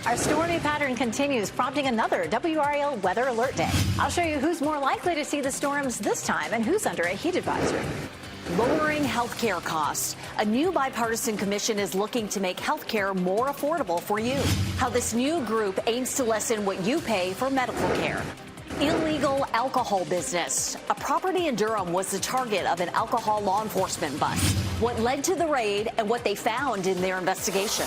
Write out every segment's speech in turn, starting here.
Our stormy pattern continues, prompting another WRAL weather alert day. I'll show you who's more likely to see the storms this time and who's under a heat advisory. Lowering health care costs. A new bipartisan commission is looking to make health care more affordable for you. How this new group aims to lessen what you pay for medical care. Illegal alcohol business. A property in Durham was the target of an alcohol law enforcement bust. What led to the raid and what they found in their investigation.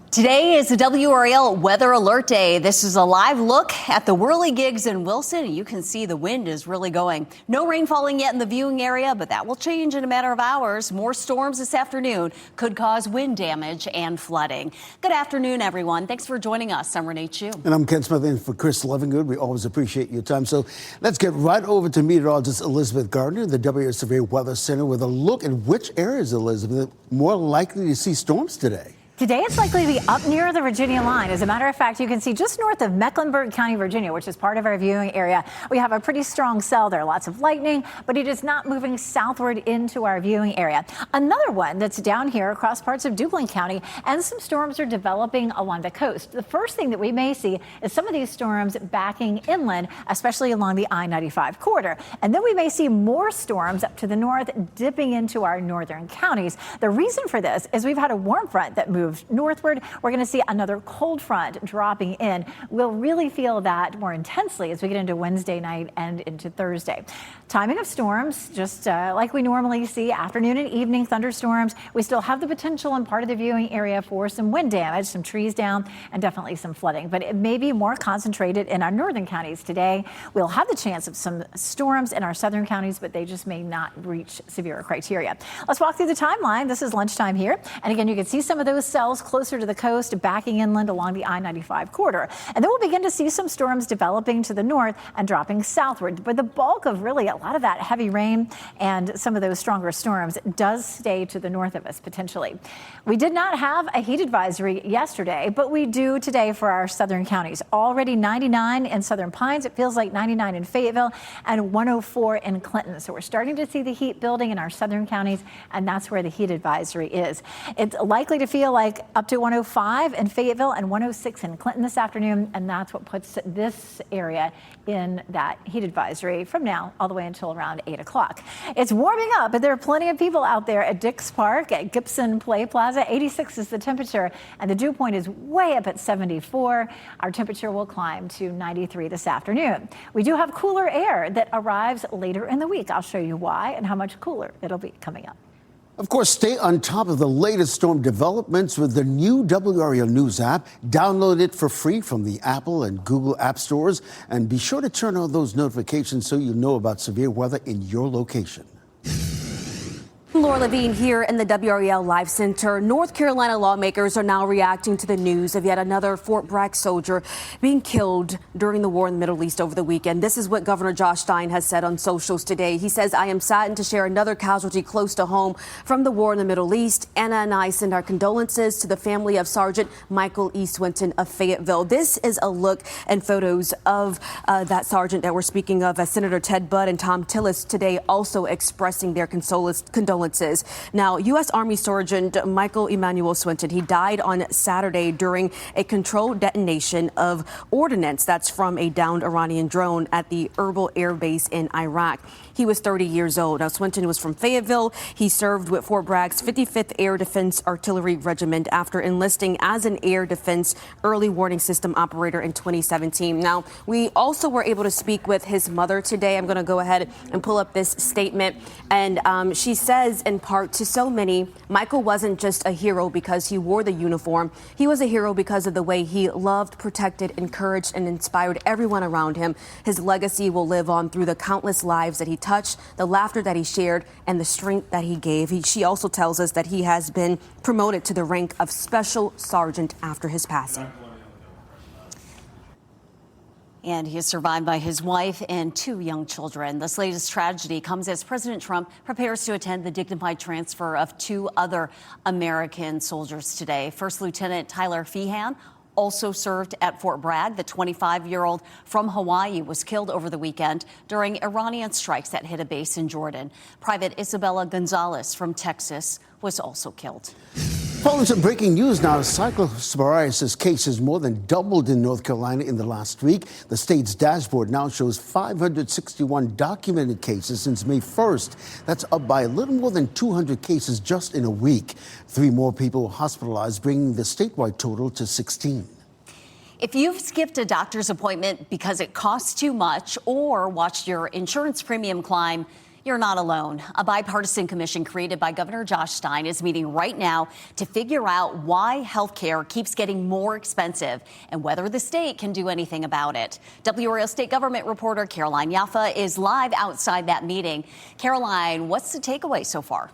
Today is the WRAL Weather Alert Day. This is a live look at the whirligigs in Wilson. You can see the wind is really going. No rain falling yet in the viewing area, but that will change in a matter of hours. More storms this afternoon could cause wind damage and flooding. Good afternoon, everyone. Thanks for joining us. I'm Renee Chu. And I'm Ken Smith in for Chris Levingood. We always appreciate your time. So let's get right over to meteorologist Elizabeth Gardner, the WRAL Severe Weather Center, with a look at which areas, Elizabeth, are more likely to see storms today. Today, it's likely to be up near the Virginia line. As a matter of fact, you can see just north of Mecklenburg County, Virginia, which is part of our viewing area. We have a pretty strong cell there, lots of lightning, but it is not moving southward into our viewing area. Another one that's down here across parts of Duplin County, and some storms are developing along the coast. The first thing that we may see is some of these storms backing inland, especially along the I-95 corridor. And then we may see more storms up to the north, dipping into our northern counties. The reason for this is we've had a warm front that moved northward. We're going to see another cold front dropping in. We'll really feel that more intensely as we get into Wednesday night and into Thursday. Timing of storms, just like we normally see, afternoon and evening thunderstorms. We still have the potential in part of the viewing area for some wind damage, some trees down, and definitely some flooding. But it may be more concentrated in our northern counties today. We'll have the chance of some storms in our southern counties, but they just may not reach severe criteria. Let's walk through the timeline. This is lunchtime here. And again, you can see some of those cells closer to the coast, backing inland along the I-95 corridor. And then we'll begin to see some storms developing to the north and dropping southward. But the bulk of really a lot of that heavy rain and some of those stronger storms does stay to the north of us potentially. We did not have a heat advisory yesterday, but we do today for our southern counties. Already 99 in Southern Pines. It feels like 99 in Fayetteville and 104 in Clinton. So we're starting to see the heat building in our southern counties, and that's where the heat advisory is. It's likely to feel like up to 105 in Fayetteville and 106 in Clinton this afternoon, and that's what puts this area in that heat advisory from now all the way until around 8 o'clock. It's warming up, but there are plenty of people out there at Dix Park, at Gibson Play Plaza. 86 is the temperature, and the dew point is way up at 74. Our temperature will climb to 93 this afternoon. We do have cooler air that arrives later in the week. I'll show you why and how much cooler it'll be coming up. Of course, stay on top of the latest storm developments with the new WRAL News app. Download it for free from the Apple and Google app stores. And be sure to turn on those notifications so you know about severe weather in your location. Laura Levine here in the WRAL Live Center. North Carolina lawmakers are now reacting to the news of yet another Fort Bragg soldier being killed during the war in the Middle East over the weekend. This is what Governor Josh Stein has said on socials today. He says, "I am saddened to share another casualty close to home from the war in the Middle East. Anna and I send our condolences to the family of Sergeant Michael E. Swinton of Fayetteville." This is a look and photos of that sergeant that we're speaking of, as Senator Ted Budd and Tom Tillis today also expressing their condolences. Now, U.S. Army Sergeant Michael Emanuel Swinton, he died on Saturday during a controlled detonation of ordnance that's from a downed Iranian drone at the Erbil Air Base in Iraq. He was 30 years old. Now, Swinton was from Fayetteville. He served with Fort Bragg's 55th Air Defense Artillery Regiment after enlisting as an air defense early warning system operator in 2017. Now, we also were able to speak with his mother today. I'm going to go ahead and pull up this statement. And she says, in part, to so many, Michael wasn't just a hero because he wore the uniform. He was a hero because of the way he loved, protected, encouraged, and inspired everyone around him. His legacy will live on through the countless lives that he touched, the laughter that he shared, and the strength that he gave. She also tells us that he has been promoted to the rank of Special Sergeant after his passing. And he is survived by his wife and 2 young children. This latest tragedy comes as President Trump prepares to attend the dignified transfer of 2 other American soldiers today. First Lieutenant Tyler Feehan also served at Fort Bragg. The 25-year-old from Hawaii was killed over the weekend during Iranian strikes that hit a base in Jordan. Private Isabella Gonzalez from Texas was also killed. Following some breaking news now, cyclosporiasis cases more than doubled in North Carolina in the last week. The state's dashboard now shows 561 documented cases since May 1st. That's up by a little more than 200 cases just in a week. 3 more people were hospitalized, bringing the statewide total to 16. If you've skipped a doctor's appointment because it costs too much or watched your insurance premium climb, you're not alone. A bipartisan commission created by Governor Josh Stein is meeting right now to figure out why health care keeps getting more expensive and whether the state can do anything about it. WRAL state government reporter Caroline Yaffa is live outside that meeting. Caroline, what's the takeaway so far?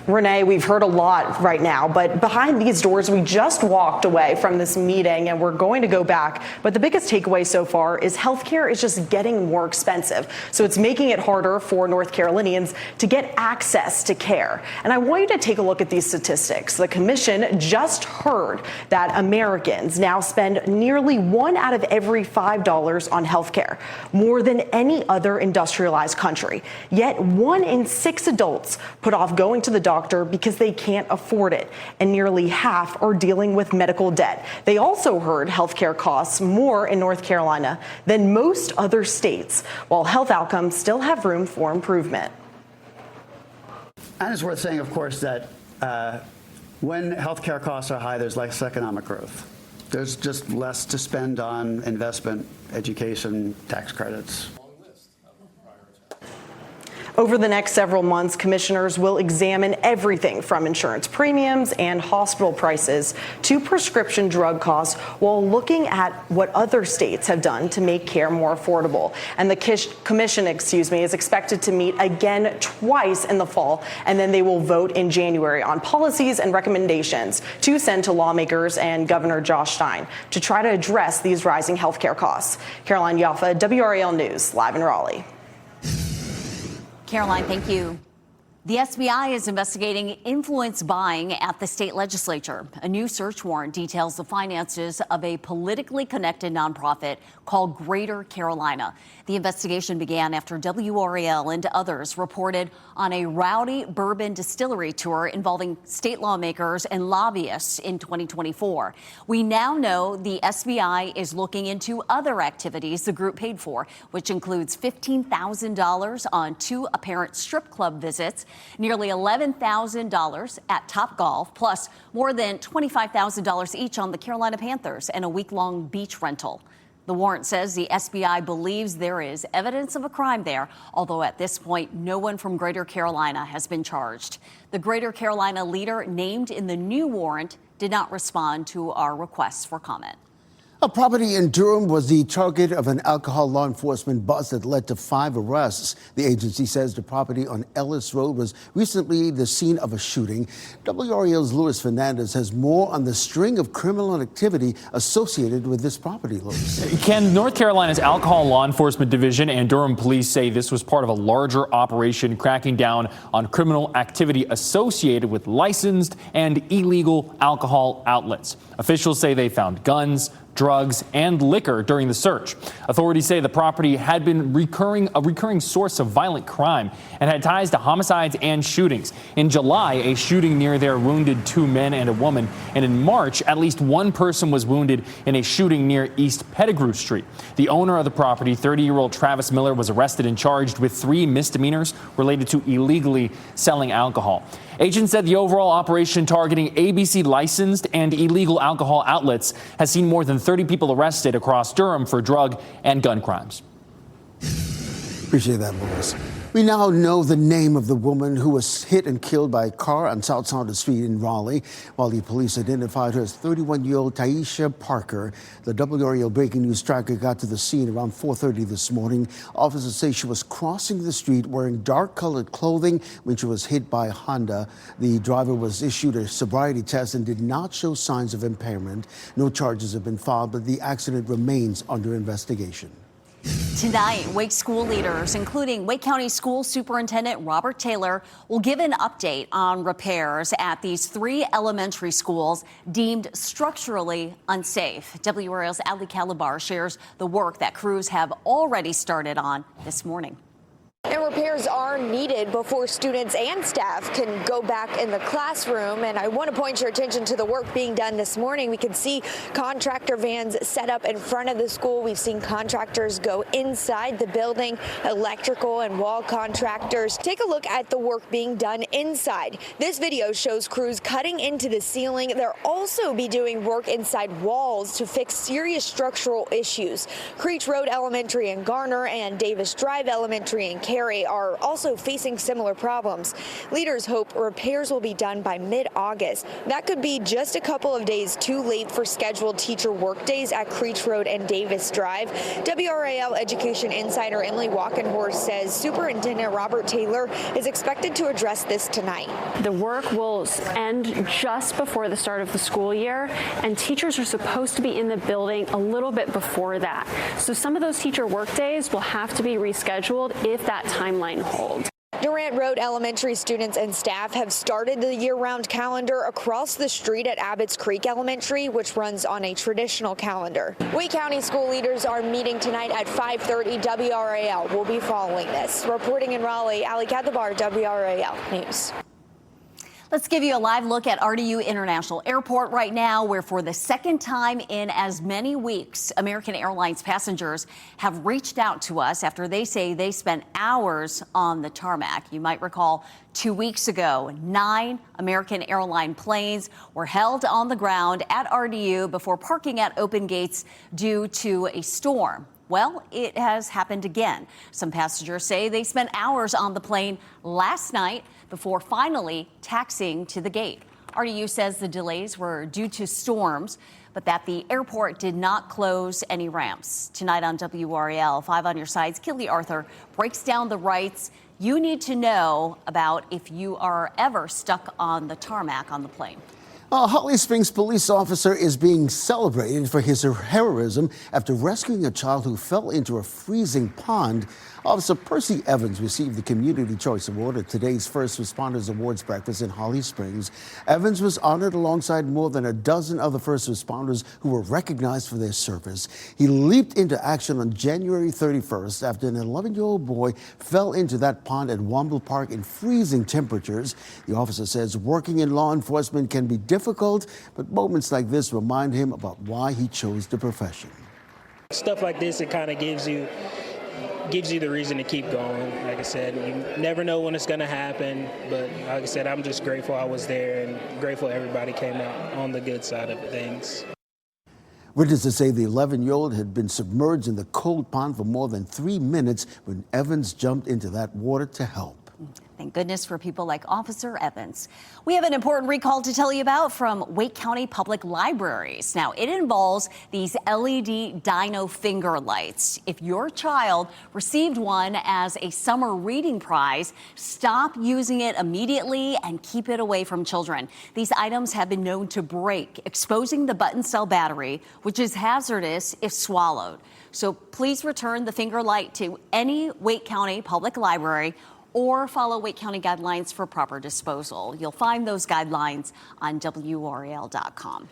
Renee, we've heard a lot right now, but behind these doors, we just walked away from this meeting and we're going to go back. But the biggest takeaway so far is healthcare is just getting more expensive. So it's making it harder for North Carolinians to get access to care. And I want you to take a look at these statistics. The commission just heard that Americans now spend nearly 1 out of every $5 on healthcare, more than any other industrialized country. Yet 1 in 6 adults put off going to the doctor because they can't afford it, and nearly half are dealing with medical debt. They also heard healthcare costs more in North Carolina than most other states, while health outcomes still have room for improvement. And it's worth saying, of course, that when healthcare costs are high, there's less economic growth. There's just less to spend on investment, education, tax credits. Over the next several months, commissioners will examine everything from insurance premiums and hospital prices to prescription drug costs while looking at what other states have done to make care more affordable. And the commission, is expected to meet again twice in the fall, and then they will vote in January on policies and recommendations to send to lawmakers and Governor Josh Stein to try to address these rising health care costs. Caroline Yaffa, WRAL News, live in Raleigh. Caroline, thank you. The SBI is investigating influence buying at the state legislature. A new search warrant details the finances of a politically connected nonprofit called Greater Carolina. The investigation began after WRAL and others reported on a rowdy bourbon distillery tour involving state lawmakers and lobbyists in 2024. We now know the SBI is looking into other activities the group paid for, which includes $15,000 on 2 apparent strip club visits, nearly $11,000 at Topgolf, plus more than $25,000 each on the Carolina Panthers and a week-long beach rental. The warrant says the SBI believes there is evidence of a crime there, although at this point, no one from Greater Carolina has been charged. The Greater Carolina leader named in the new warrant did not respond to our requests for comment. A property in Durham was the target of an alcohol law enforcement bust that led to 5 arrests. The agency says the property on Ellis Road was recently the scene of a shooting. WRAL's Luis Fernandez has more on the string of criminal activity associated with this property, Luis. Ken, North Carolina's Alcohol Law Enforcement Division and Durham police say this was part of a larger operation cracking down on criminal activity associated with licensed and illegal alcohol outlets. Officials say they found guns, drugs, and liquor during the search. Authorities say the property had been a recurring source of violent crime and had ties to homicides and shootings. In July, a shooting near there wounded 2 men and a woman. And in March, at least 1 person was wounded in a shooting near East Pettigrew Street. The owner of the property, 30-year-old Travis Miller, was arrested and charged with 3 misdemeanors related to illegally selling alcohol. Agents said the overall operation targeting ABC licensed and illegal alcohol outlets has seen more than 30 people arrested across Durham for drug and gun crimes. Appreciate that, Luis. We now know the name of the woman who was hit and killed by a car on South Saunders Street in Raleigh, while the police identified her as 31-year-old Taisha Parker. The WRAL breaking news tracker got to the scene around 4:30 this morning. Officers say she was crossing the street wearing dark-colored clothing when she was hit by a Honda. The driver was issued a sobriety test and did not show signs of impairment. No charges have been filed, but the accident remains under investigation. Tonight, Wake school leaders, including Wake County School Superintendent Robert Taylor, will give an update on repairs at these 3 elementary schools deemed structurally unsafe. WRAL's Ali Calabar shares the work that crews have already started on this morning. And repairs are needed before students and staff can go back in the classroom. And I want to point your attention to the work being done this morning. We can see contractor vans set up in front of the school. We've seen contractors go inside the building, electrical and wall contractors. Take a look at the work being done inside. This video shows crews cutting into the ceiling. They'll also be doing work inside walls to fix serious structural issues. Creech Road Elementary in Garner and Davis Drive Elementary in Cary are also facing similar problems. Leaders hope repairs will be done by mid-August. That could be just a couple of days too late for scheduled teacher workdays at Creech Road and Davis Drive. WRAL Education Insider Emily Walkenhorst says Superintendent Robert Taylor is expected to address this tonight. The work will end just before the start of the school year, and teachers are supposed to be in the building a little bit before that. So some of those teacher workdays will have to be rescheduled if that timeline holds. Durant Road Elementary students and staff have started the year-round calendar across the street at Abbott's Creek Elementary, which runs on a traditional calendar. Wake County school leaders are meeting tonight at 5:30. WRAL will be following this. Reporting in Raleigh, Ali Kathabar, WRAL News. Let's give you a live look at RDU International Airport right now, where for the second time in as many weeks, American Airlines passengers have reached out to us after they say they spent hours on the tarmac. You might recall 2 weeks ago, 9 American airline planes were held on the ground at RDU before parking at open gates due to a storm. Well, it has happened again. Some passengers say they spent hours on the plane last night before finally taxiing to the gate. RDU says the delays were due to storms, but that the airport did not close any ramps. Tonight on WRAL, 5 on Your Side's Kelly Arthur breaks down the rights you need to know about if you are ever stuck on the tarmac on the plane. A Holly Springs police officer is being celebrated for his heroism after rescuing a child who fell into a freezing pond. Officer Percy Evans received the Community Choice Award at today's First Responders Awards breakfast in Holly Springs. Evans was honored alongside more than a dozen other first responders who were recognized for their service. He leaped into action on January 31st after an 11-year-old boy fell into that pond at Womble Park in freezing temperatures. The officer says working in law enforcement can be difficult, but moments like this remind him about why he chose the profession. Stuff like this, it kind of gives you the reason to keep going. Like I said, you never know when it's going to happen, but like I said, I'm just grateful I was there and grateful everybody came out on the good side of things. Witnesses say the 11-year-old had been submerged in the cold pond for more than 3 minutes when Evans jumped into that water to help. Thank goodness for people like Officer Evans. We have an important recall to tell you about from Wake County Public Libraries. Now, it involves these LED dino finger lights. If your child received one as a summer reading prize, stop using it immediately and keep it away from children. These items have been known to break, exposing the button cell battery, which is hazardous if swallowed. So please return the finger light to any Wake County Public Library or follow Wake County guidelines for proper disposal. You'll find those guidelines on WRAL.com.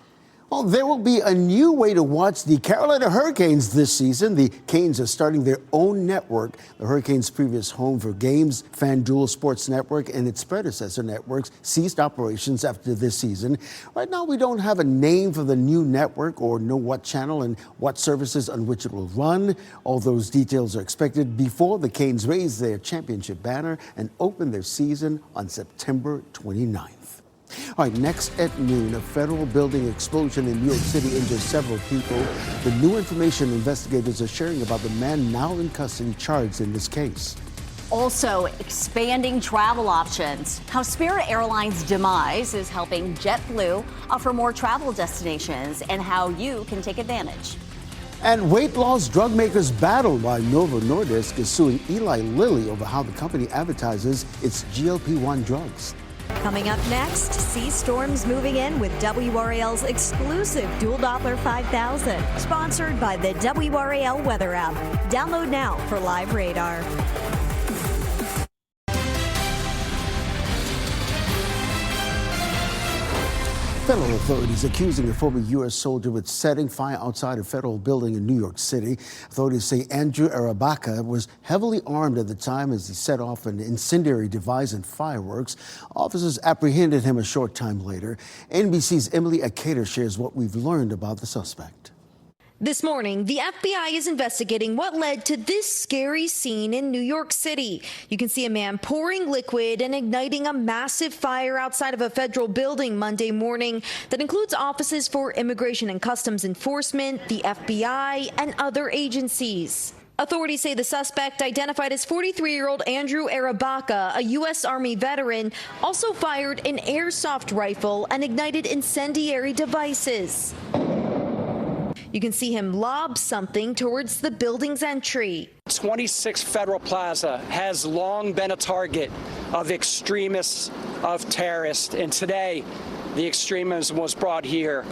Well, there will be a new way to watch the Carolina Hurricanes this season. The Canes are starting their own network. The Hurricanes' previous home for games, FanDuel Sports Network, and its predecessor networks ceased operations after this season. Right now, we don't have a name for the new network or know what channel and what services on which it will run. All those details are expected before the Canes raise their championship banner and open their season on September 29th. All right, next at noon, a federal building explosion in New York City injured several people. The new information investigators are sharing about the man now in custody charged in this case. Also, expanding travel options. How Spirit Airlines' demise is helping JetBlue offer more travel destinations and how you can take advantage. And weight loss drug makers battle while Novo Nordisk is suing Eli Lilly over how the company advertises its GLP-1 drugs. Coming up next, see storms moving in with WRAL's exclusive Dual Doppler 5000, sponsored by the WRAL Weather app. Download now for live radar. Federal authorities accusing a former U.S. soldier with setting fire outside a federal building in New York City. Authorities say Andrew Arabaka was heavily armed at the time as he set off an incendiary device and fireworks. Officers apprehended him a short time later. NBC's Emily Akater shares what we've learned about the suspect. This morning, the FBI is investigating what led to this scary scene in New York City. You can see a man pouring liquid and igniting a massive fire outside of a federal building Monday morning that includes offices for Immigration and Customs Enforcement, the FBI, and other agencies. Authorities say the suspect, identified as 43-year-old Andrew Arabaka, a U.S. Army veteran, also fired an airsoft rifle and ignited incendiary devices. You can see him lob something towards the building's entry. 26 Federal Plaza has long been a target of extremists, of terrorists, and today the extremism was brought here.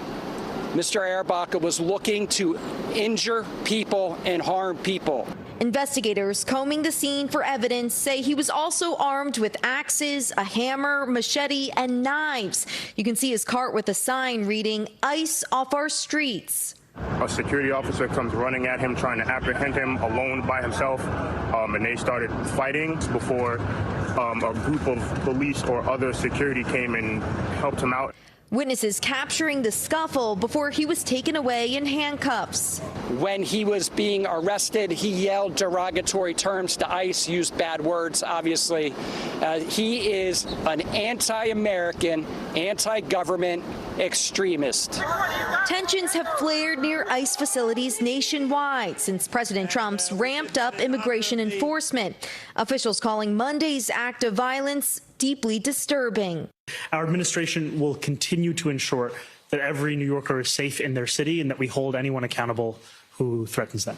Mr. Arabaka was looking to injure people and harm people. Investigators combing the scene for evidence say he was also armed with axes, a hammer, machete, and knives. You can see his cart with a sign reading, "Ice off our streets." A security officer comes running at him, trying to apprehend him alone by himself, and they started fighting before a group of police or other security came and helped him out. Witnesses capturing the scuffle before he was taken away in handcuffs. When he was being arrested, he yelled derogatory terms to ICE, used bad words, obviously. He is an anti-American, anti-government extremist. Tensions have flared near ICE facilities nationwide since President Trump's ramped up immigration enforcement. Officials calling Monday's act of violence deeply disturbing. Our administration will continue to ensure that every New Yorker is safe in their city and that we hold anyone accountable who threatens them.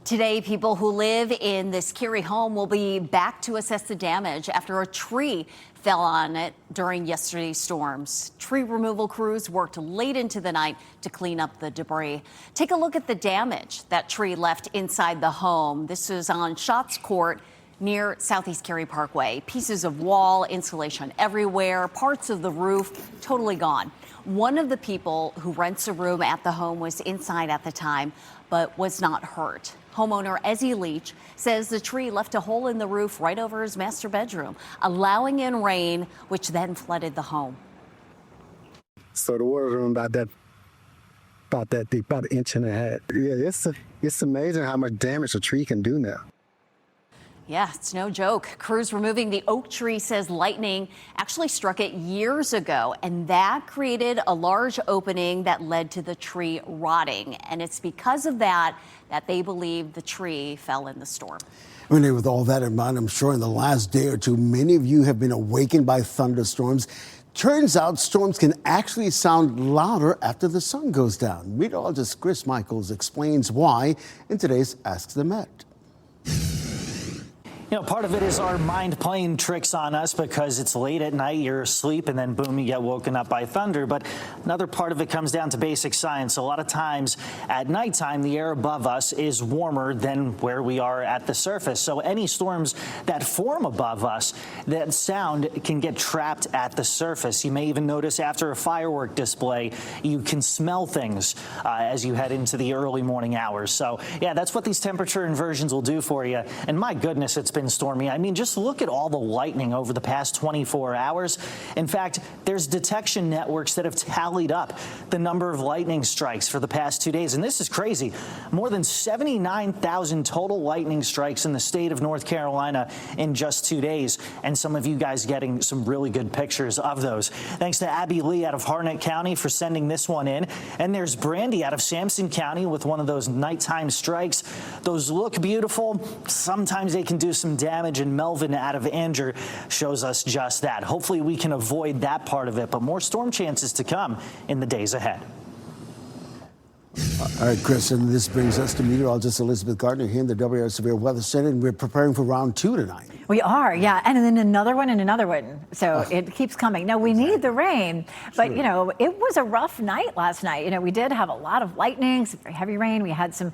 Today, people who live in this Cary home will be back to assess the damage after a tree fell on it during yesterday's storms. Tree removal crews worked late into the night to clean up the debris. Take a look at the damage that tree left inside the home. This is on Schatz Court near Southeast Cary Parkway. Pieces of wall, insulation everywhere, parts of the roof totally gone. One of the people who rents a room at the home was inside at the time, but was not hurt. Homeowner Ezzy Leach says the tree left a hole in the roof right over his master bedroom, allowing in rain, which then flooded the home. So the water room about that deep, about 1.5 inches. Yeah, it's amazing how much damage a tree can do now. Yeah, it's no joke. Crews removing the oak tree says lightning actually struck it years ago, and that created a large opening that led to the tree rotting. And it's because of that they believe the tree fell in the storm. Renee, with all that in mind, I'm sure in the last day or two, many of you have been awakened by thunderstorms. Turns out storms can actually sound louder after the sun goes down. Meteorologist Chris Michaels explains why in today's Ask the Met. You know, part of it is our mind playing tricks on us because it's late at night, you're asleep, and then boom, you get woken up by thunder. But another part of it comes down to basic science. A lot of times at nighttime, the air above us is warmer than where we are at the surface. So any storms that form above us, that sound can get trapped at the surface. You may even notice after a firework display, you can smell things as you head into the early morning hours. So yeah, that's what these temperature inversions will do for you. And my goodness, it's been stormy. I mean, just look at all the lightning over the past 24 hours. In fact, there's detection networks that have tallied up the number of lightning strikes for the past 2 days. And this is crazy. More than 79,000 total lightning strikes in the state of North Carolina in just 2 days. And some of you guys getting some really good pictures of those. Thanks to Abby Lee out of Harnett County for sending this one in. And there's Brandy out of Sampson County with one of those nighttime strikes. Those look beautiful. Sometimes they can do some damage, and Melvin out of Anger shows us just that. Hopefully we can avoid that part of it, but more storm chances to come in the days ahead. All right, Chris, and this brings us to meteorologist Elizabeth Gardner here in the WRAL Severe Weather Center, and we're preparing for round 2 tonight. We are, yeah. And then another one and another one. So it keeps coming. Now, we need the rain, but, you know, it was a rough night last night. You know, we did have a lot of lightning, some very heavy rain. We had some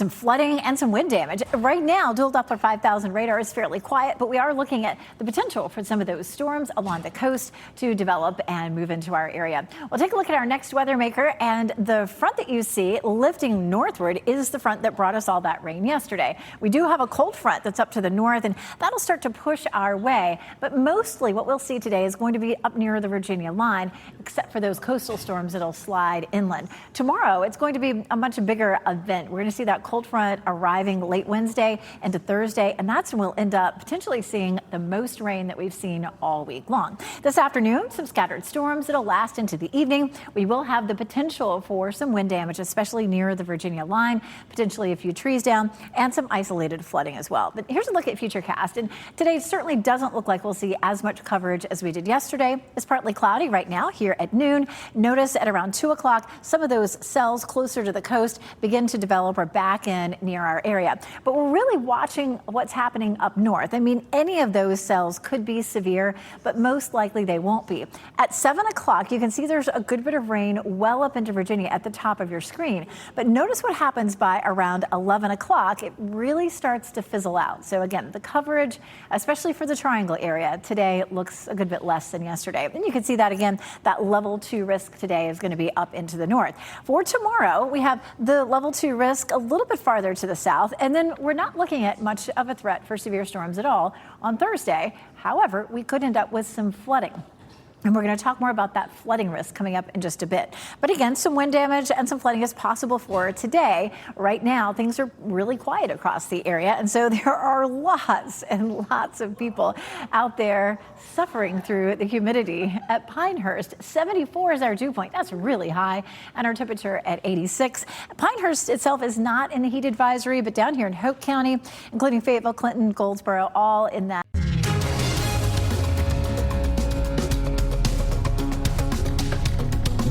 flooding and some wind damage. Right now, dual Doppler 5000 radar is fairly quiet, but we are looking at the potential for some of those storms along the coast to develop and move into our area. We'll take a look at our next weather maker, and the front that you see lifting northward is the front that brought us all that rain yesterday. We do have a cold front that's up to the north, and that'll start to push our way. But mostly what we'll see today is going to be up near the Virginia line, except for those coastal storms that'll slide inland. Tomorrow, it's going to be a much bigger event. We're going to see that cold front arriving late Wednesday into Thursday, and that's when we'll end up potentially seeing the most rain that we've seen all week long. This afternoon, some scattered storms that'll last into the evening. We will have the potential for some wind damage, especially near the Virginia line, potentially a few trees down, and some isolated flooding as well. But here's a look at Futurecast. And today certainly doesn't look like we'll see as much coverage as we did yesterday. It's partly cloudy right now here at noon. Notice at around 2 o'clock, some of those cells closer to the coast begin to develop or back in near our area. But we're really watching what's happening up north. I mean, any of those cells could be severe, but most likely they won't be. At 7 o'clock, you can see there's a good bit of rain well up into Virginia at the top of your screen. But notice what happens by around 11 o'clock. It really starts to fizzle out. So again, the coverage, especially for the Triangle area, today looks a good bit less than yesterday. And you can see that again, that level 2 risk today is going to be up into the north. For tomorrow, we have the level 2 risk a little bit farther to the south, and then we're not looking at much of a threat for severe storms at all on Thursday. However, we could end up with some flooding. And we're going to talk more about that flooding risk coming up in just a bit. But again, some wind damage and some flooding is possible for today. Right now, things are really quiet across the area. And so there are lots and lots of people out there suffering through the humidity. At Pinehurst, 74 is our dew point. That's really high. And our temperature at 86. Pinehurst itself is not in the heat advisory, but down here in Hope County, including Fayetteville, Clinton, Goldsboro, all in that.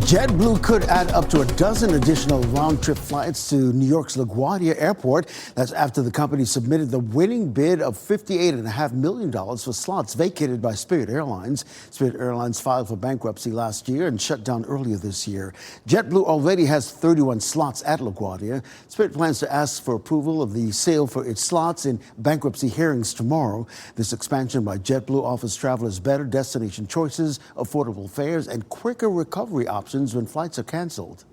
JetBlue could add up to a dozen additional round-trip flights to New York's LaGuardia Airport. That's after the company submitted the winning bid of $58.5 million for slots vacated by Spirit Airlines. Spirit Airlines filed for bankruptcy last year and shut down earlier this year. JetBlue already has 31 slots at LaGuardia. Spirit plans to ask for approval of the sale for its slots in bankruptcy hearings tomorrow. This expansion by JetBlue offers travelers better destination choices, affordable fares, and quicker recovery options when flights are canceled.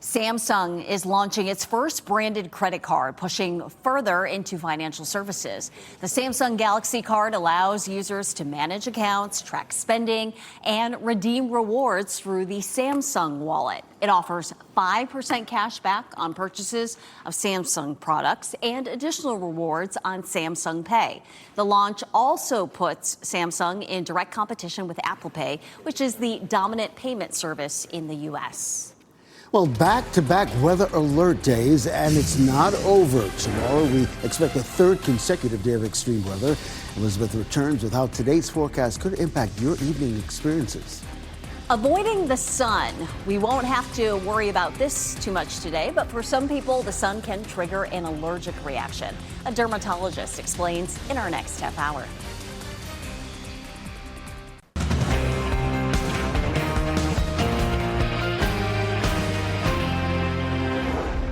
Samsung is launching its first branded credit card, pushing further into financial services. The Samsung Galaxy Card allows users to manage accounts, track spending, and redeem rewards through the Samsung Wallet. It offers 5% cash back on purchases of Samsung products and additional rewards on Samsung Pay. The launch also puts Samsung in direct competition with Apple Pay, which is the dominant payment service in the U.S. Well, back-to-back weather alert days, and it's not over. Tomorrow, we expect a third consecutive day of extreme weather. Elizabeth returns with how today's forecast could impact your evening experiences. Avoiding the sun. We won't have to worry about this too much today, but for some people, the sun can trigger an allergic reaction. A dermatologist explains in our next half hour.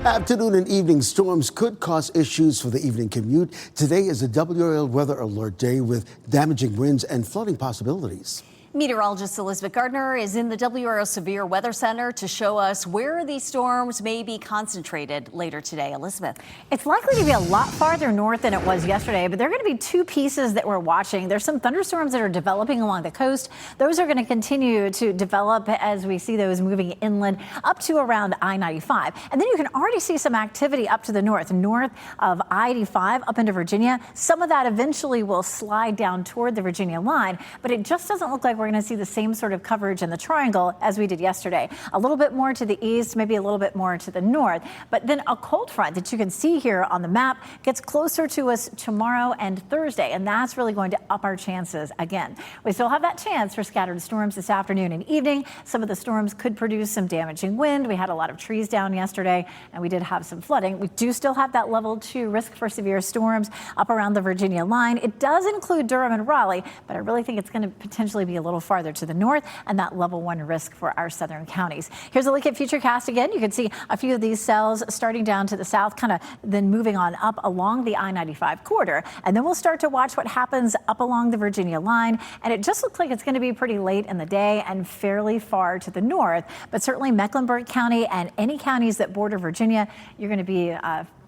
Afternoon and evening storms could cause issues for the evening commute. Today is a WRAL weather alert day with damaging winds and flooding possibilities. Meteorologist Elizabeth Gardner is in the WRAL Severe Weather Center to show us where these storms may be concentrated later today. Elizabeth. It's likely to be a lot farther north than it was yesterday, but there are going to be two pieces that we're watching. There's some thunderstorms that are developing along the coast. Those are going to continue to develop as we see those moving inland up to around I-95. And then you can already see some activity up to the north of I-85 up into Virginia. Some of that eventually will slide down toward the Virginia line, but it just doesn't look like we're we're going to see the same sort of coverage in the triangle as we did yesterday. A little bit more to the east, maybe a little bit more to the north. But then a cold front that you can see here on the map gets closer to us tomorrow and Thursday, and that's really going to up our chances again. We still have that chance for scattered storms this afternoon and evening. Some of the storms could produce some damaging wind. We had a lot of trees down yesterday, and we did have some flooding. We do still have that level 2 risk for severe storms up around the Virginia line. It does include Durham and Raleigh, but I really think it's going to potentially be a little farther to the north, and that level 1 risk for our southern counties. Here's a look at Futurecast again. You can see a few of these cells starting down to the south, kind of then moving on up along the I-95 corridor. And then we'll start to watch what happens up along the Virginia line. And it just looks like it's going to be pretty late in the day and fairly far to the north. But certainly Mecklenburg County and any counties that border Virginia, you're going to be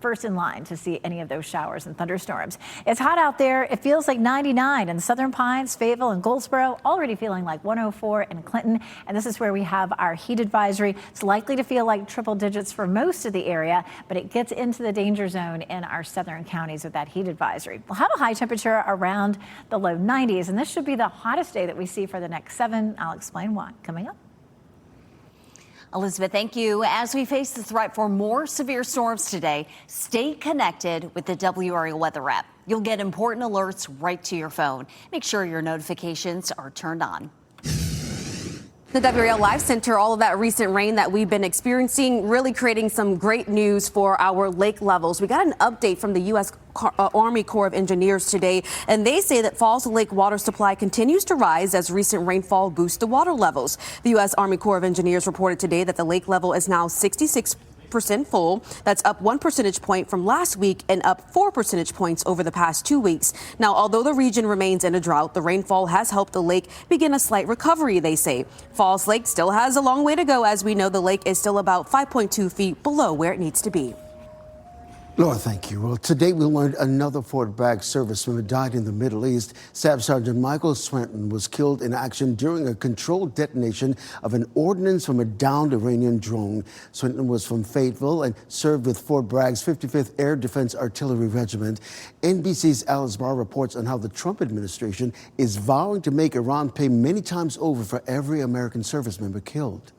first in line to see any of those showers and thunderstorms. It's hot out there. It feels like 99 in Southern Pines, Fayetteville, and Goldsboro, already feeling like 104 in Clinton. And this is where we have our heat advisory. It's likely to feel like triple digits for most of the area, but it gets into the danger zone in our southern counties with that heat advisory. We'll have a high temperature around the low 90s, and this should be the hottest day that we see for the next 7. I'll explain why coming up. Elizabeth, thank you. As we face the threat for more severe storms today, stay connected with the WRAL weather app. You'll get important alerts right to your phone. Make sure your notifications are turned on. The WRAL Live Center, all of that recent rain that we've been experiencing, really creating some great news for our lake levels. We got an update from the U.S. Army Corps of Engineers today, and they say that Falls Lake water supply continues to rise as recent rainfall boosts the water levels. The U.S. Army Corps of Engineers reported today that the lake level is now 66% full. That's up 1 percentage point from last week and up 4 percentage points over the past 2 weeks. Now, although the region remains in a drought, the rainfall has helped the lake begin a slight recovery, they say. Falls Lake still has a long way to go. As we know, the lake is still about 5.2 feet below where it needs to be. Laura, thank you. Well, today we learned another Fort Bragg serviceman died in the Middle East. Staff Sergeant Michael Swinton was killed in action during a controlled detonation of an ordnance from a downed Iranian drone. Swinton was from Fayetteville and served with Fort Bragg's 55th Air Defense Artillery Regiment. NBC's Alice Barr reports on how the Trump administration is vowing to make Iran pay many times over for every American service member killed.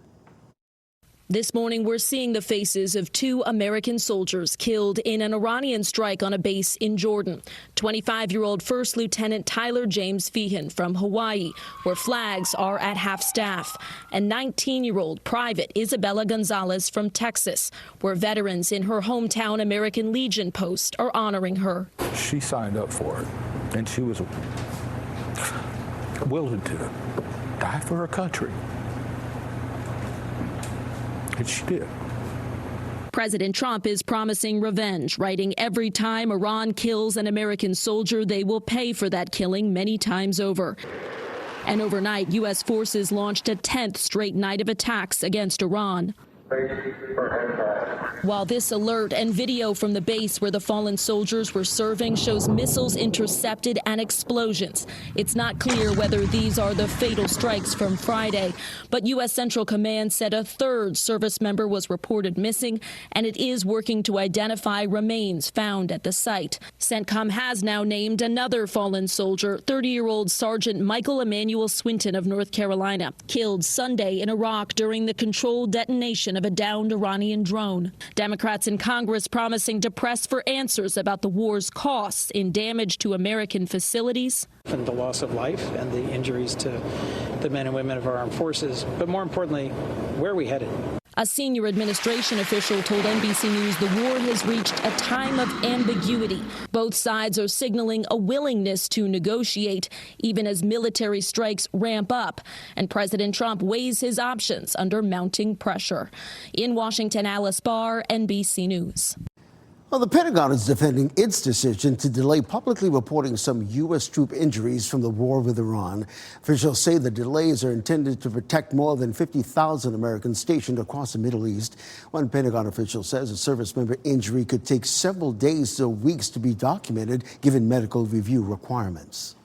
This morning, we're seeing the faces of 2 American soldiers killed in an Iranian strike on a base in Jordan. 25-year-old First Lieutenant Tyler James Feehan from Hawaii, where flags are at half-staff, and 19-year-old Private Isabella Gonzalez from Texas, where veterans in her hometown American Legion post are honoring her. She signed up for it, and she was willing to die for her country. And she did. President Trump is promising revenge, writing every time Iran kills an American soldier, they will pay for that killing many times over. And overnight, U.S. forces launched a 10th straight night of attacks against Iran. While this alert and video from the base where the fallen soldiers were serving shows missiles intercepted and explosions, it's not clear whether these are the fatal strikes from Friday. But U.S. Central Command said a 3rd service member was reported missing, and it is working to identify remains found at the site. CENTCOM has now named another fallen soldier, 30-year-old Sergeant Michael Emmanuel Swinton of North Carolina, killed Sunday in Iraq during the controlled detonation of a downed Iranian drone. Democrats in Congress promising to press for answers about the war's costs in damage to American facilities. And the loss of life and the injuries to the men and women of our armed forces, but more importantly, where are we headed? A senior administration official told NBC News the war has reached a time of ambiguity. Both sides are signaling a willingness to negotiate, even as military strikes ramp up, and President Trump weighs his options under mounting pressure. In Washington, Alice Barr, NBC News. Well, the Pentagon is defending its decision to delay publicly reporting some U.S. troop injuries from the war with Iran. Officials say the delays are intended to protect more than 50,000 Americans stationed across the Middle East. One Pentagon official says a service member injury could take several days to weeks to be documented, given medical review requirements.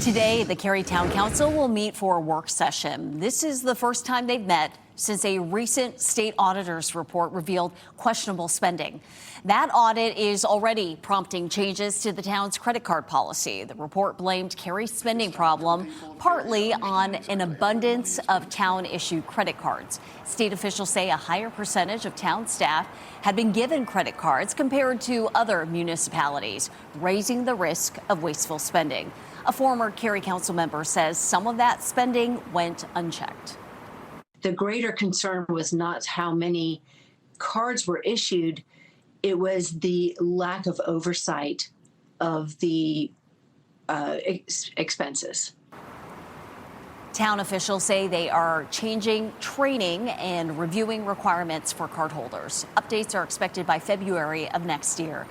Today, the Cary Town Council will meet for a work session. This is the first time they've met since a recent state auditor's report revealed questionable spending. That audit is already prompting changes to the town's credit card policy. The report blamed Cary's spending problem partly on an abundance of town-issued credit cards. State officials say a higher percentage of town staff had been given credit cards compared to other municipalities, raising the risk of wasteful spending. A former Cary council member says some of that spending went unchecked. The greater concern was not how many cards were issued, it was the lack of oversight of the expenses. Town officials say they are changing training and reviewing requirements for cardholders. Updates are expected by February of next year.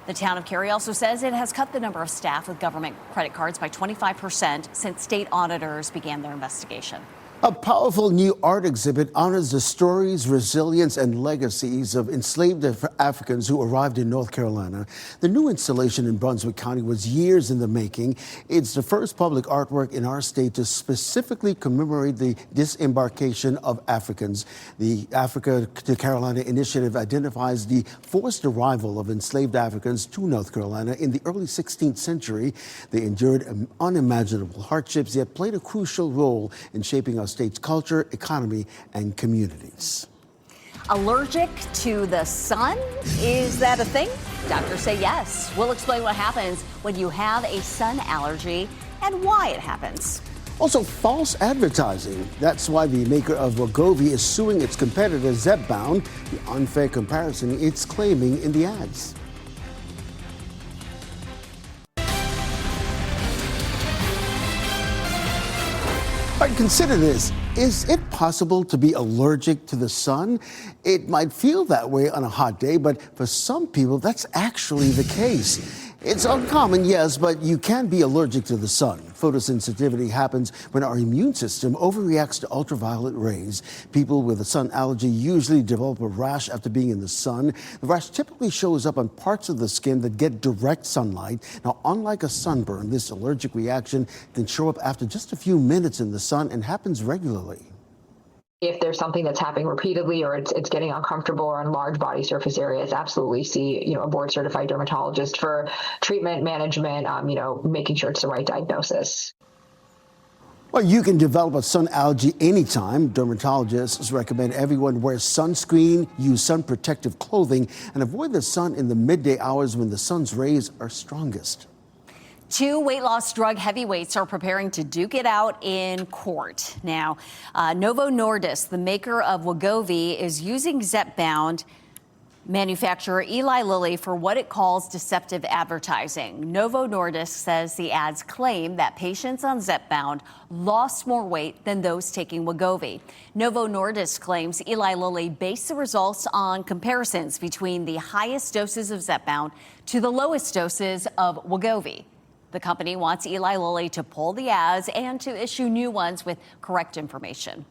The town of Cary also says it has cut the number of staff with government credit cards by 25% since state auditors began their investigation. A powerful new art exhibit honors the stories, resilience, and legacies of enslaved Africans who arrived in North Carolina. The new installation in Brunswick County was years in the making. It's the first public artwork in our state to specifically commemorate the disembarkation of Africans. The Africa to Carolina initiative identifies the forced arrival of enslaved Africans to North Carolina in the early 16th century. They endured unimaginable hardships, yet played a crucial role in shaping our state's culture, economy, and communities. Allergic to the sun? Is that a thing? Doctors say yes. We'll explain what happens when you have a sun allergy and why it happens. Also, false advertising. That's why the maker of Wegovy is suing its competitor Zepbound, the unfair comparison it's claiming in the ads. All right, consider this. Is it possible to be allergic to the sun? It might feel that way on a hot day, but for some people, that's actually the case. It's uncommon, yes, but you can be allergic to the sun. Photosensitivity happens when our immune system overreacts to ultraviolet rays. People with a sun allergy usually develop a rash after being in the sun. The rash typically shows up on parts of the skin that get direct sunlight. Now, unlike a sunburn, this allergic reaction can show up after just a few minutes in the sun and happens regularly. If there's something that's happening repeatedly or it's getting uncomfortable or in large body surface areas, absolutely see, a board certified dermatologist for treatment, management, making sure it's the right diagnosis. Well, you can develop a sun allergy anytime. Dermatologists recommend everyone wear sunscreen, use sun protective clothing, and avoid the sun in the midday hours when the sun's rays are strongest. Two weight loss drug heavyweights are preparing to duke it out in court. Now, Novo Nordisk, the maker of Wegovy, is using Zepbound manufacturer Eli Lilly for what it calls deceptive advertising. Novo Nordisk says the ads claim that patients on Zepbound lost more weight than those taking Wegovy. Novo Nordisk claims Eli Lilly based the results on comparisons between the highest doses of Zepbound to the lowest doses of Wegovy. The company wants Eli Lilly to pull the ads and to issue new ones with correct information.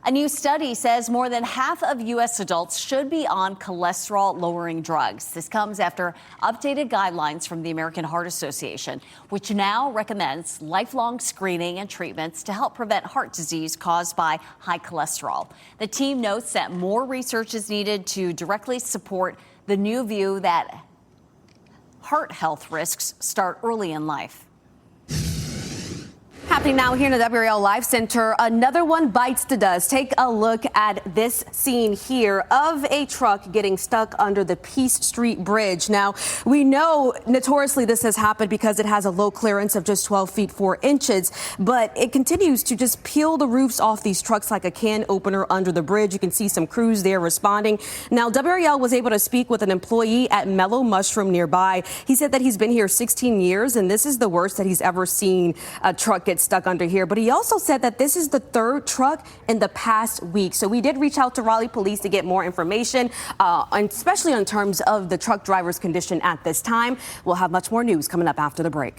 A new study says more than half of U.S. adults should be on cholesterol-lowering drugs. This comes after updated guidelines from the American Heart Association, which now recommends lifelong screening and treatments to help prevent heart disease caused by high cholesterol. The team notes that more research is needed to directly support the new view that heart health risks start early in life. Happening now here in the WRAL Live Center, another one bites the dust. Take a look at this scene here of a truck getting stuck under the Peace Street Bridge. Now, we know notoriously this has happened because it has a low clearance of just 12 feet 4 inches, but it continues to just peel the roofs off these trucks like a can opener under the bridge. You can see some crews there responding. Now, WRAL was able to speak with an employee at Mellow Mushroom nearby. He said that he's been here 16 years, and this is the worst that he's ever seen a truck get stuck under here. But he also said that this is the third truck in the past week. So we did reach out to Raleigh Police to get more information, and especially in terms of the truck driver's condition at this time. We'll have much more news coming up after the break.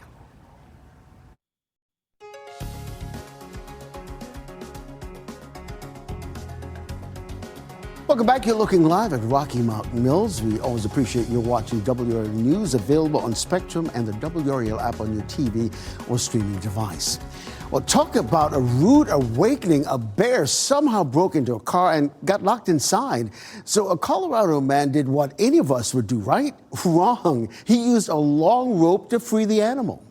Welcome back. You're looking live at Rocky Mountain Mills. We always appreciate you watching WRAL News, available on Spectrum and the WRAL app on your TV or streaming device. Well, talk about a rude awakening. A bear somehow broke into a car and got locked inside. So a Colorado man did what any of us would do, right? Wrong. He used a long rope to free the animal.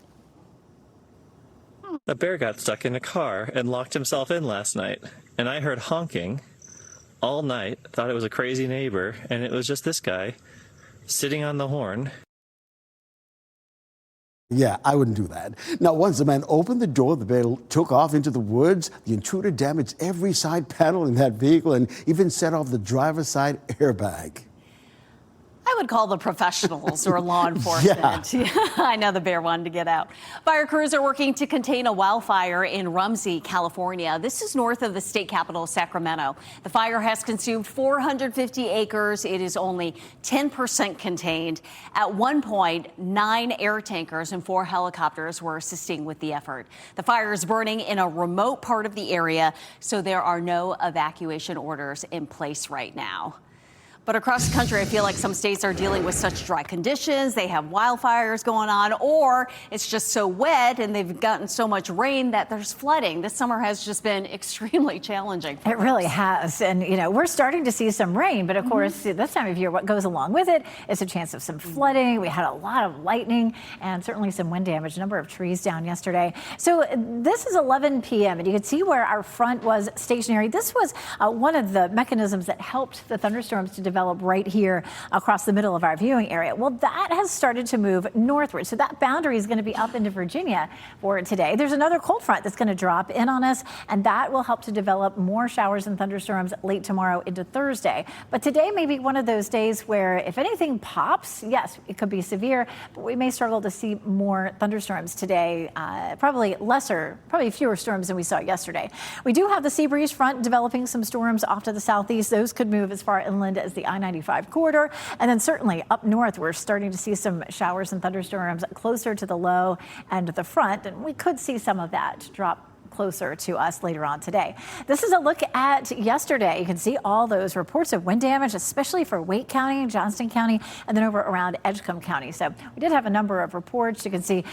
A bear got stuck in a car and locked himself in last night. And I heard honking all night, thought it was a crazy neighbor, and it was just this guy sitting on the horn. Yeah, I wouldn't do that. Now, once the man opened the door, the bear took off into the woods. The intruder damaged every side panel in that vehicle and even set off the driver's side airbag. I would call the professionals or law enforcement. Yeah. I know the bear wanted to get out. Fire crews are working to contain a wildfire in Rumsey, California. This is north of the state capital, Sacramento. The fire has consumed 450 acres. It is only 10% contained. At one point, 9 air tankers and 4 helicopters were assisting with the effort. The fire is burning in a remote part of the area, so there are no evacuation orders in place right now. But across the country, I feel like some states are dealing with such dry conditions. They have wildfires going on, or it's just so wet and they've gotten so much rain that there's flooding. This summer has just been extremely challenging. It really has. And, we're starting to see some rain. But, of course, this time of year, what goes along with it is a chance of some flooding. We had a lot of lightning and certainly some wind damage, a number of trees down yesterday. So this is 11 p.m. and you can see where our front was stationary. This was one of the mechanisms that helped the thunderstorms to develop right here across the middle of our viewing area. Well, that has started to move northward. So that boundary is going to be up into Virginia for today. There's another cold front that's going to drop in on us, and that will help to develop more showers and thunderstorms late tomorrow into Thursday. But today may be one of those days where if anything pops, yes, it could be severe, but we may struggle to see more thunderstorms today. Probably fewer storms than we saw yesterday. We do have the sea breeze front developing some storms off to the southeast. Those could move as far inland as the I-95 corridor. And then certainly up north, we're starting to see some showers and thunderstorms closer to the low and the front. And we could see some of that drop closer to us later on today. This is a look at yesterday. You can see all those reports of wind damage, especially for Wake County, Johnston County, and then over around Edgecombe County. So we did have a number of reports. You can see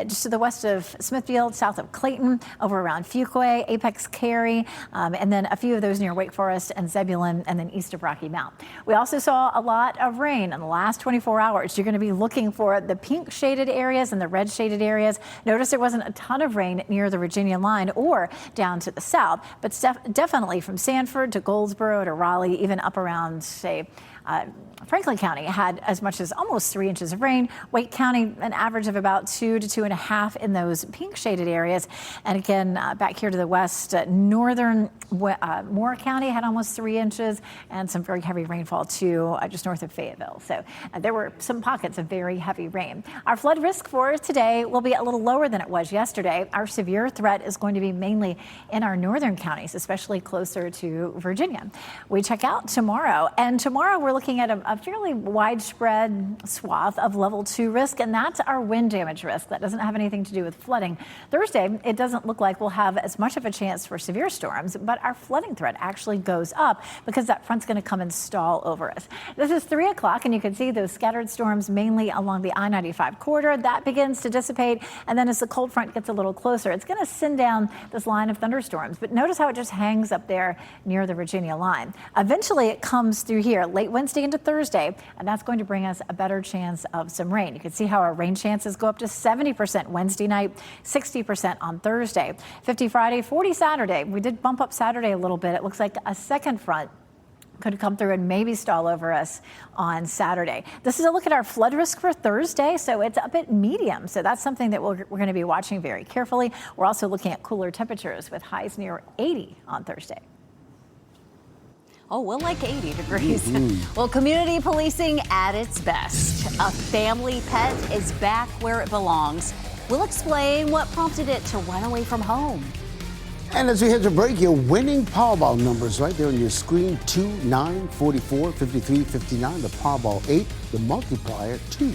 just to the west of Smithfield, south of Clayton, over around Fuquay, Apex, Cary, and then a few of those near Wake Forest and Zebulon, and then east of Rocky Mount. We also saw a lot of rain in the last 24 hours. You're going to be looking for the pink shaded areas and the red shaded areas. Notice there wasn't a ton of rain near the Virginia line or down to the south, but definitely from Sanford to Goldsboro to Raleigh, even up around, say, Franklin County had as much as almost 3 inches of rain. Wake County, an average of about 2 to 2.5 in those pink shaded areas. And again, back here to the west, northern Moore County had almost 3 inches and some very heavy rainfall too, just north of Fayetteville. So there were some pockets of very heavy rain. Our flood risk for today will be a little lower than it was yesterday. Our severe threat is going to be mainly in our northern counties, especially closer to Virginia. We check out tomorrow, and tomorrow we're looking at a fairly widespread swath of level 2 risk, and that's our wind damage risk. That doesn't have anything to do with flooding. Thursday, it doesn't look like we'll have as much of a chance for severe storms, but our flooding threat actually goes up because that front's going to come and stall over us. This is 3 o'clock, and you can see those scattered storms mainly along the I-95 corridor. That begins to dissipate, and then as the cold front gets a little closer, it's going to send down this line of thunderstorms. But notice how it just hangs up there near the Virginia line. Eventually, it comes through here late Wednesday into Thursday, and that's going to bring us a better chance of some rain. You can see how our rain chances go up to 70% Wednesday night, 60% on Thursday, 50 Friday, 40 Saturday. We did bump up Saturday a little bit. It looks like a second front could come through and maybe stall over us on Saturday. This is a look at our flood risk for Thursday, so it's a bit medium. So that's something that we're going to be watching very carefully. We're also looking at cooler temperatures with highs near 80 on Thursday. Oh, we'll like 80 degrees. Well, community policing at its best. A family pet is back where it belongs. We'll explain what prompted it to run away from home. And as we head to break, your winning Powerball numbers right there on your screen: 2, 9, 44, 53, 59, the Powerball 8, the multiplier 2.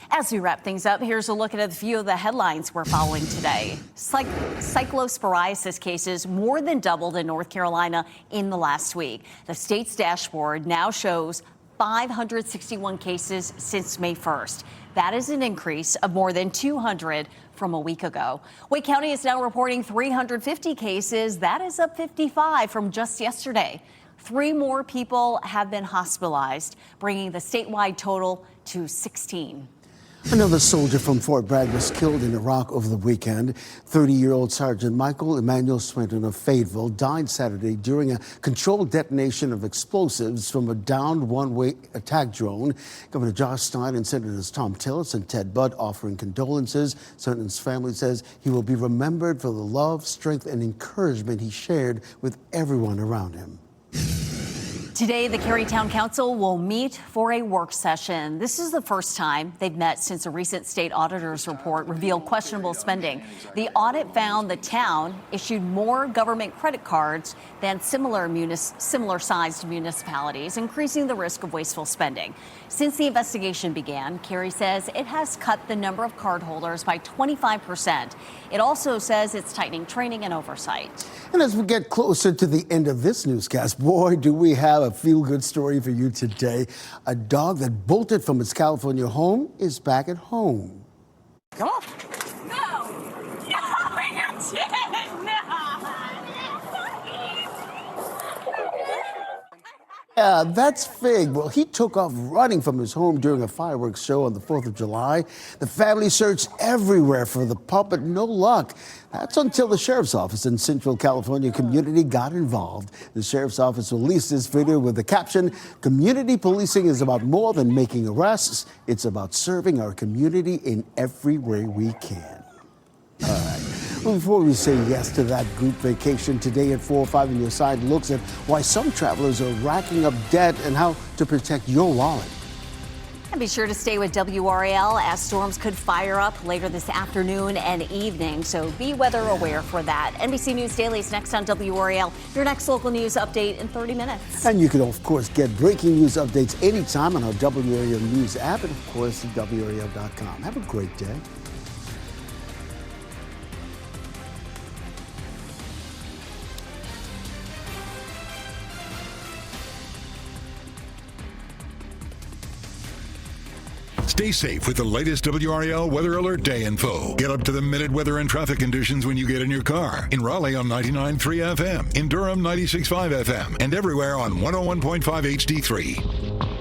As we wrap things up, here's a look at a few of the headlines we're following today. Cyclosporiasis cases more than doubled in North Carolina in the last week. The state's dashboard now shows 561 cases since May 1st. That is an increase of more than 200 from a week ago. Wake County is now reporting 350 cases. That is up 55 from just yesterday. 3 more people have been hospitalized, bringing the statewide total to 16. Another soldier from Fort Bragg was killed in Iraq over the weekend. 30-year-old Sergeant Michael Emmanuel Swinton of Fayetteville died Saturday during a controlled detonation of explosives from a downed one-way attack drone. Governor Josh Stein and Senators Tom Tillis and Ted Budd offering condolences. Swinton's family says he will be remembered for the love, strength, and encouragement he shared with everyone around him. Today, the Cary Town Council will meet for a work session. This is the first time they've met since a recent state auditor's report revealed questionable spending. The audit found the town issued more government credit cards than similar-sized municipalities, increasing the risk of wasteful spending. Since the investigation began, Cary says it has cut the number of cardholders by 25%. It also says it's tightening training and oversight. And as we get closer to the end of this newscast, boy, do we have a feel-good story for you today. A dog that bolted from its California home is back at home. Come on. No. No, you didn't. No. Yeah, that's Fig. Well, he took off running from his home during a fireworks show on the 4th of July. The family searched everywhere for the pup, but no luck. That's until the sheriff's office in Central California community got involved. The sheriff's office released this video with the caption, "Community policing is about more than making arrests. It's about serving our community in every way we can." All right. Well, before we say yes to that group vacation, today at 4 or 5 on your side looks at why some travelers are racking up debt and how to protect your wallet. And be sure to stay with WRAL as storms could fire up later this afternoon and evening. So be weather aware for that. NBC News Daily is next on WRAL. Your next local news update in 30 minutes. And you can, of course, get breaking news updates anytime on our WRAL News app and, of course, at WRAL.com. Have a great day. Stay safe with the latest WRAL Weather Alert Day info. Get up to the minute weather and traffic conditions when you get in your car. In Raleigh on 99.3 FM, in Durham 96.5 FM, and everywhere on 101.5 HD3.